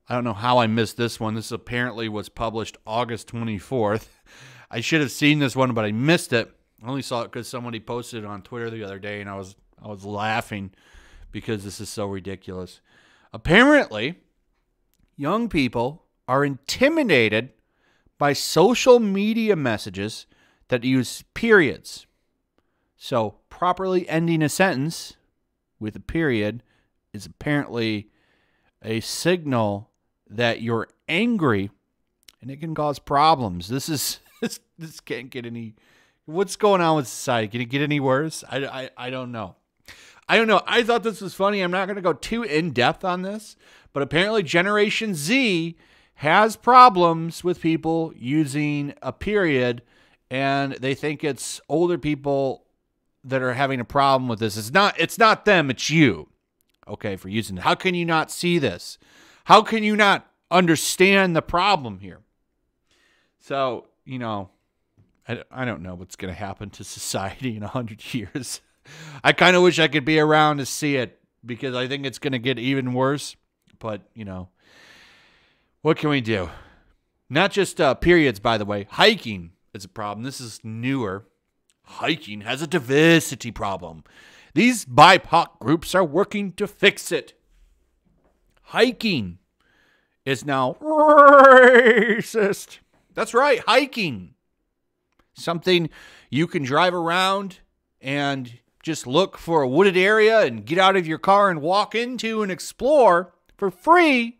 I don't know how I missed this one. This apparently was published August 24th. I should have seen this one, but I missed it. I only saw it because somebody posted it on Twitter the other day, and I was laughing because this is so ridiculous. Apparently, young people are intimidated by social media messages that use periods. So, properly ending a sentence with a period is apparently a signal that you're angry, and it can cause problems. This can't get any. What's going on with society? Can it get any worse? I don't know. I don't know. I thought this was funny. I'm not going to go too in depth on this, but apparently Generation Z has problems with people using a period, and they think it's older people that are having a problem with this. It's not them, it's you. Okay, for using it. How can you not see this? How can you not understand the problem here? So, I don't know what's going to happen to society in 100 years. I kind of wish I could be around to see it because I think it's going to get even worse. But, what can we do? Not just periods, by the way. Hiking is a problem. This is newer. Hiking has a diversity problem. These BIPOC groups are working to fix it. Hiking is now racist. That's right, hiking. Something you can drive around and just look for a wooded area and get out of your car and walk into and explore for free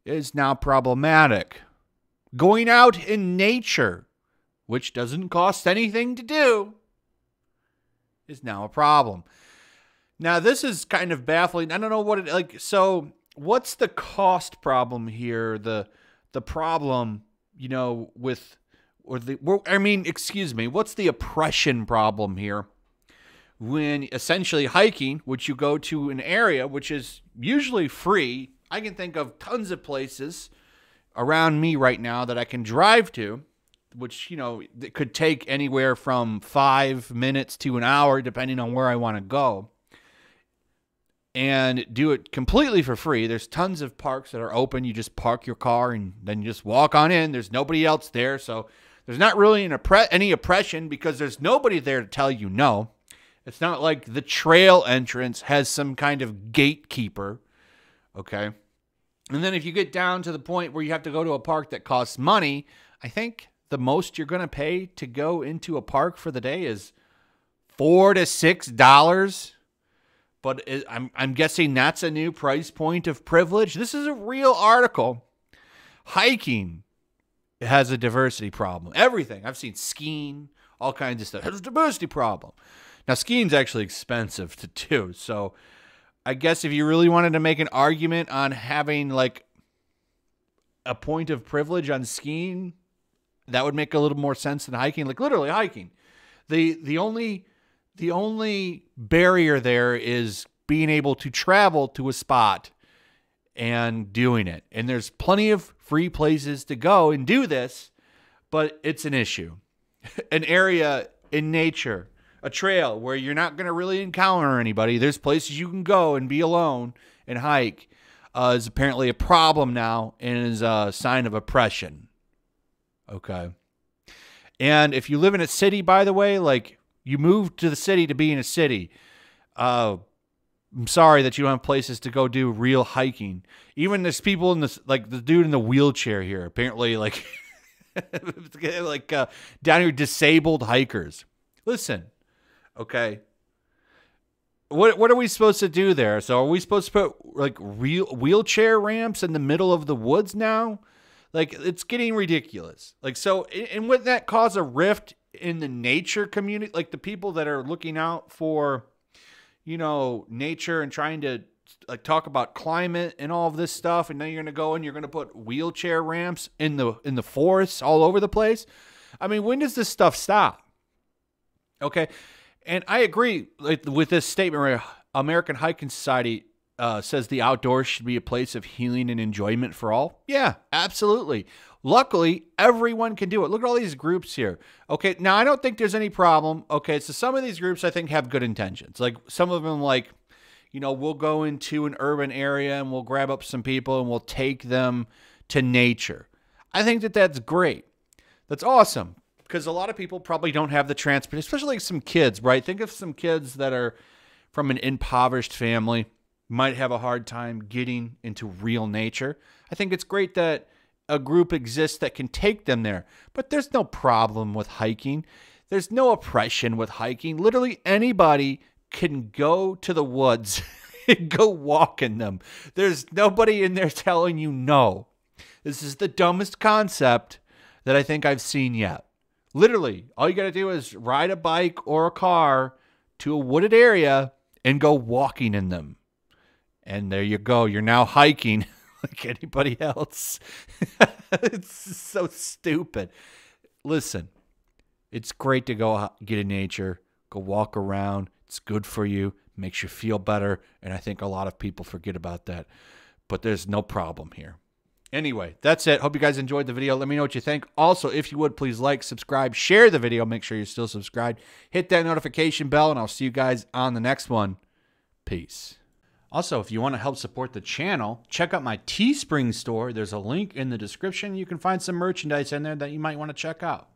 is now problematic. Going out in nature, which doesn't cost anything to do, is now a problem. Now, this is kind of baffling. I don't know what it so what's the cost problem here? The problem, what's the oppression problem here? When essentially hiking, which you go to an area which is usually free. I can think of tons of places around me right now that I can drive to, which, it could take anywhere from 5 minutes to an hour, depending on where I want to go, and do it completely for free. There's tons of parks that are open. You just park your car and then you just walk on in. There's nobody else there, so there's not really any oppression because there's nobody there to tell you no. It's not like the trail entrance has some kind of gatekeeper, okay? And then if you get down to the point where you have to go to a park that costs money, I think the most you're going to pay to go into a park for the day is $4 to $6. But I'm guessing that's a new price point of privilege. This is a real article. Hiking has a diversity problem. Everything. I've seen skiing, all kinds of stuff. It has a diversity problem. Now, skiing's actually expensive to do. So I guess if you really wanted to make an argument on having like a point of privilege on skiing, that would make a little more sense than hiking. Like literally hiking. The only barrier there is being able to travel to a spot and doing it. And there's plenty of free places to go and do this, but it's an issue. An area in nature, a trail where you're not going to really encounter anybody. There's places you can go and be alone and hike is apparently a problem now and is a sign of oppression. Okay. And if you live in a city, by the way, like you moved to the city to be in a city, I'm sorry that you don't have places to go do real hiking. Even there's people in this, like the dude in the wheelchair here, apparently like, down here, disabled hikers. Listen, okay. What are we supposed to do there? So are we supposed to put like real wheelchair ramps in the middle of the woods now? Like it's getting ridiculous. Like, so, and wouldn't that cause a rift in the nature community? Like the people that are looking out for, nature and trying to like talk about climate and all of this stuff. And then you're going to go and you're going to put wheelchair ramps in the forests all over the place. I mean, when does this stuff stop? Okay. And I agree with this statement where American Hiking Society says the outdoors should be a place of healing and enjoyment for all. Yeah, absolutely. Luckily, everyone can do it. Look at all these groups here. Okay, now I don't think there's any problem. Okay, so some of these groups I think have good intentions. Like some of them like, You know, we'll go into an urban area and we'll grab up some people and we'll take them to nature. I think that that's great. That's awesome because a lot of people probably don't have the transport, especially like some kids, right? Think of some kids that are from an impoverished family, might have a hard time getting into real nature. I think it's great that a group exists that can take them there, but there's no problem with hiking. There's no oppression with hiking. Literally anybody can go to the woods and go walk in them. There's nobody in there telling you no. This is the dumbest concept that I think I've seen yet. Literally, all you got to do is ride a bike or a car to a wooded area and go walking in them. And there you go. You're now hiking like anybody else. It's so stupid. Listen, it's great to go get in nature, go walk around. It's good for you, makes you feel better, and I think a lot of people forget about that. But there's no problem here. Anyway, that's it. Hope you guys enjoyed the video. Let me know what you think. Also, if you would, please like, subscribe, share the video. Make sure you're still subscribed. Hit that notification bell, and I'll see you guys on the next one. Peace. Also, if you want to help support the channel, check out my Teespring store. There's a link in the description. You can find some merchandise in there that you might want to check out.